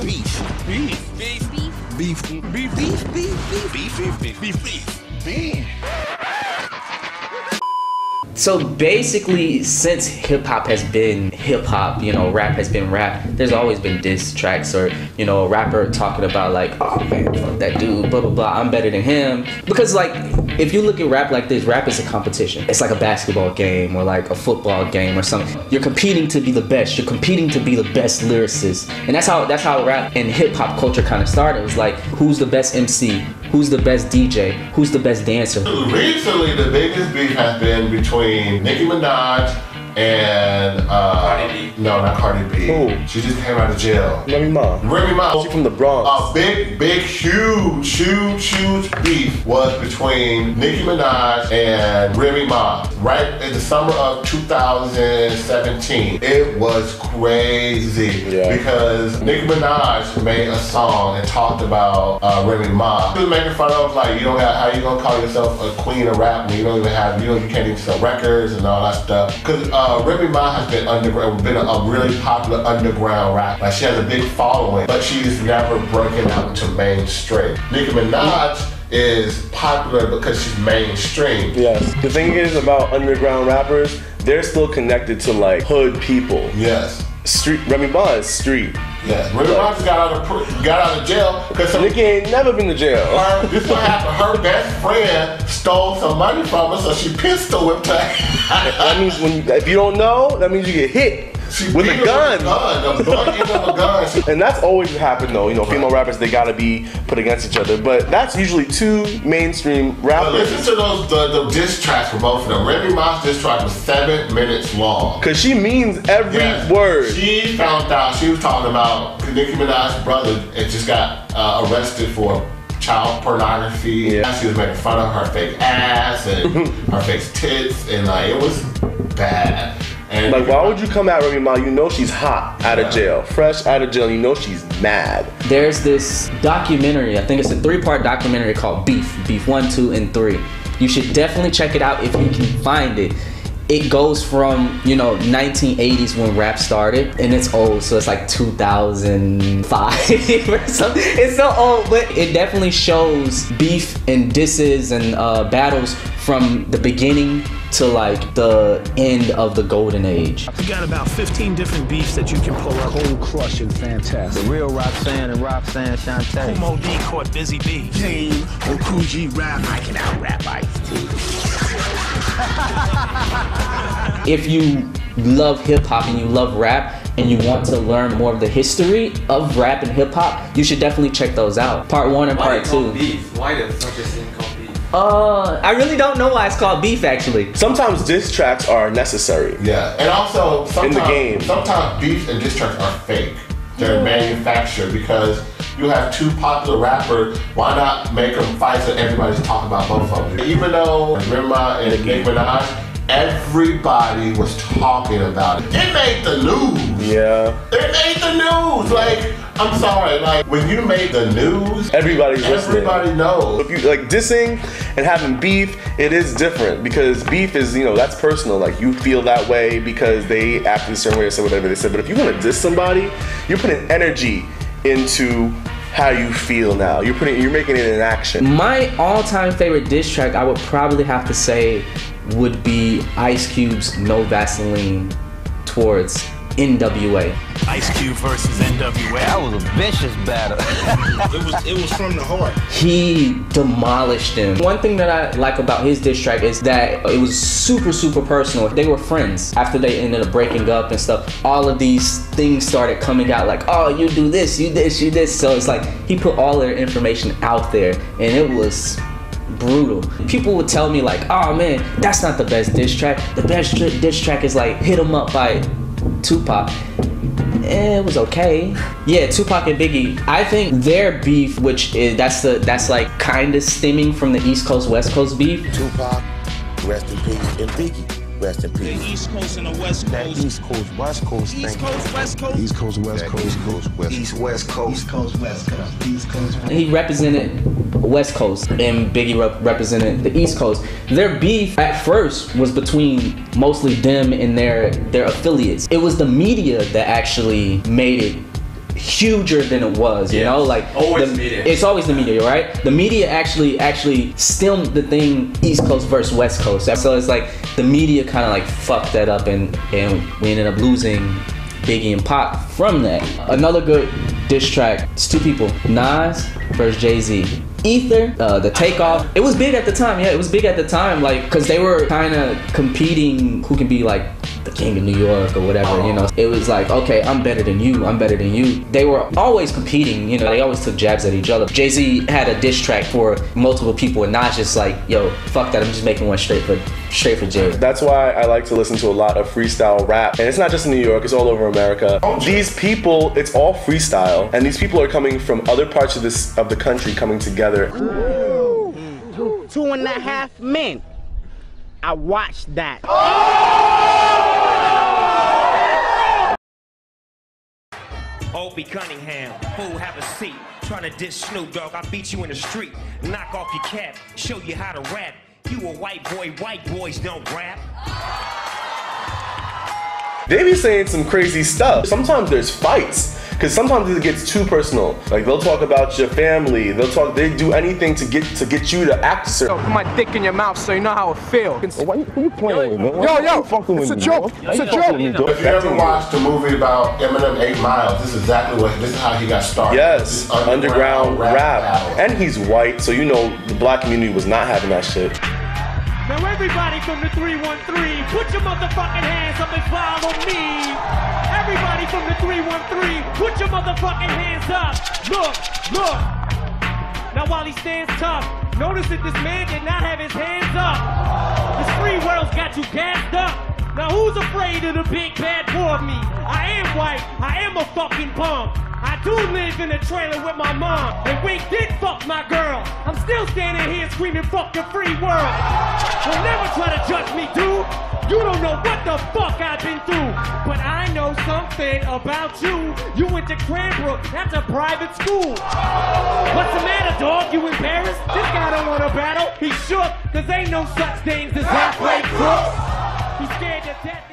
Beef. Beef. Beef. Beef. Beef. Beef. Beef. Beef. Beef. Beef. Beef. Beef. So basically, since hip hop has been hip hop, you know, rap has been rap, there's always been diss tracks or, you know, a rapper talking about like, oh man, fuck that dude, blah, blah, blah, I'm better than him. Because like, if you look at rap like this, rap is a competition. It's like a basketball game or like a football game or something. You're competing to be the best. You're competing to be the best lyricist. And that's how rap and hip hop culture kind of started. It was like, who's the best MC? Who's the best DJ? Who's the best dancer? Recently, the biggest beef has been between Nicki Minaj and Cardi B. No, not Cardi B. Who? She just came out of jail. Remy Ma. Remy Ma. She from the Bronx. A big, huge beef was between Nicki Minaj and Remy Ma. Right in the summer of 2017. It was crazy because Nicki Minaj made a song and talked about Remy Ma. She was making fun of like, you don't have, how you gonna call yourself a queen of rap when you don't even have, you can't even sell records and all that stuff. Because Remy Ma has been a really popular underground rap. Like she has a big following, but she's never broken out into mainstream. Nicki Minaj is popular because she's mainstream. Yes. The thing is about underground rappers, they're still connected to like hood people. Yes. Street. Remy Ma is street. Yeah. Remy Ma just got out of jail because Nicki ain't never been to jail. This is what happened. Her best friend stole some money from her, so she pistol whipped her. That means if you don't know, that means you get hit. With a gun. And that's always happened though. You know, female rappers, they gotta be put against each other. But that's usually two mainstream rappers. But listen to the diss tracks for both of them. Remy Ma's diss track was 7 minutes long. Cause she means every word. She found out, she was talking about Nicki Minaj's brother and just got arrested for child pornography. Yeah. She was making fun of her fake ass and her fake tits, and like it was bad. And like, why would you come at Remy Ma? You know she's hot out of jail, fresh out of jail. You know she's mad. There's this documentary, I think it's a 3-part documentary called Beef 1, 2, and 3. You should definitely check it out if you can find it. It goes from, you know, 1980s when rap started, and it's old, so it's like 2005 or something. It's so old, but it definitely shows beef and disses and battles from the beginning to like the end of the golden age. We got about 15 different beefs that you can pull up. Cold crushing, fantastic. The real Roxanne and Roxanne Shantae. Kumo D caught Busy B. Game or Coogee rap. I can out-rap Ice-T. If you love hip-hop and you love rap and you want to learn more of the history of rap and hip-hop, you should definitely check those out. Part 1 and Part 2. Why the fuck is it called beef? I really don't know why it's called beef actually. Sometimes diss tracks are necessary. Yeah, and also sometimes, in the game. Sometimes beef and diss tracks are fake. They're manufactured because you have two popular rappers. Why not make them fight so everybody's talking about both of them? Even though Remy Ma and Nicki Minaj, everybody was talking about it. It made the news. Yeah. It made the news. Like, I'm sorry, like when you made the news, everybody knows. If you like dissing and having beef, it is different because beef is, you know, that's personal. Like you feel that way because they acted a certain way or said whatever they said. But if you want to diss somebody, you're putting energy into how you feel now. You're making it an action. My all-time favorite diss track, I would probably have to say, would be Ice Cube's No Vaseline towards NWA. Ice Cube versus NWA. That was a vicious battle. it was from the heart. He demolished him. One thing that I like about his diss track is that it was super personal. They were friends. After they ended up breaking up and stuff, all of these things started coming out like, oh, you do this, you this, you this. So it's like he put all their information out there and it was brutal. People would tell me like, oh man, that's not the best diss track. The best diss track is like Hit 'Em Up by Tupac. It was okay. Yeah, Tupac and Biggie. I think their beef, which is that's like kind of stemming from the East Coast West Coast beef. Tupac, rest in peace, and Biggie. Rest in peace. The East Coast and the West Coast. That East Coast, West Coast thing. East Coast, West Coast. East Coast, West Coast. East Coast, West Coast. East, West Coast. East Coast, West Coast. East Coast. He represented West Coast and Biggie represented the East Coast. Their beef at first was between mostly them and their affiliates. It was the media that actually made it huger than it was, you know? Like Media. It's always the media, right? The media actually stemmed the thing East Coast versus West Coast. So it's like the media kind of like fucked that up, and we ended up losing Biggie and Pac from that. Another good diss track, it's two people, Nas versus Jay-Z. Ether, the Takeoff. It was big at the time, yeah, it was big at the time, like, because they were kind of competing who can be like the king of New York or whatever, you know. It was like, okay, I'm better than you, I'm better than you. They were always competing, you know, they always took jabs at each other. Jay-Z had a diss track for multiple people, and Nas just like, yo, fuck that, I'm just making one straight for Jay. That's why I like to listen to a lot of freestyle rap. And it's not just in New York, it's all over America. These people, it's all freestyle, and these people are coming from other parts of the country coming together. 2.5 Men. I watched that. Opie Cunningham, fool, have a seat. Trying to diss Snoop Dogg, I beat you in the street. Knock off your cap, show you how to rap. You a white boy, white boys don't rap. They be saying some crazy stuff. Sometimes there's fights, because sometimes it gets too personal. Like they'll talk about your family, they do anything to get you to act a certain. Put my dick in your mouth so you know how it feels. Who you playing with, man? Yo, it's a joke. It's a joke. If you ever watched the movie about Eminem 8 Miles, this is how he got started. Yes, underground rap. And he's white, so you know the black community was not having that shit. Now everybody from the 313, put your motherfucking hands up and follow me. Everybody from the 313, put your motherfucking hands up. Look. Now while he stands tough, notice that this man did not have his hands up. This free world's got you gassed up. Now who's afraid of the big bad boy of me? I am white, I am a fucking punk. I do live in a trailer with my mom, and we did fuck my girl. I'm still standing here screaming fuck the free world. Don't never try to judge me, dude. You don't know what the fuck I've been through. But I know something about you. You went to Cranbrook, that's a private school. What's the matter, dog? You embarrassed? This guy don't want to battle. He's shook, cause ain't no such things as halfway crooks. He's scared to death.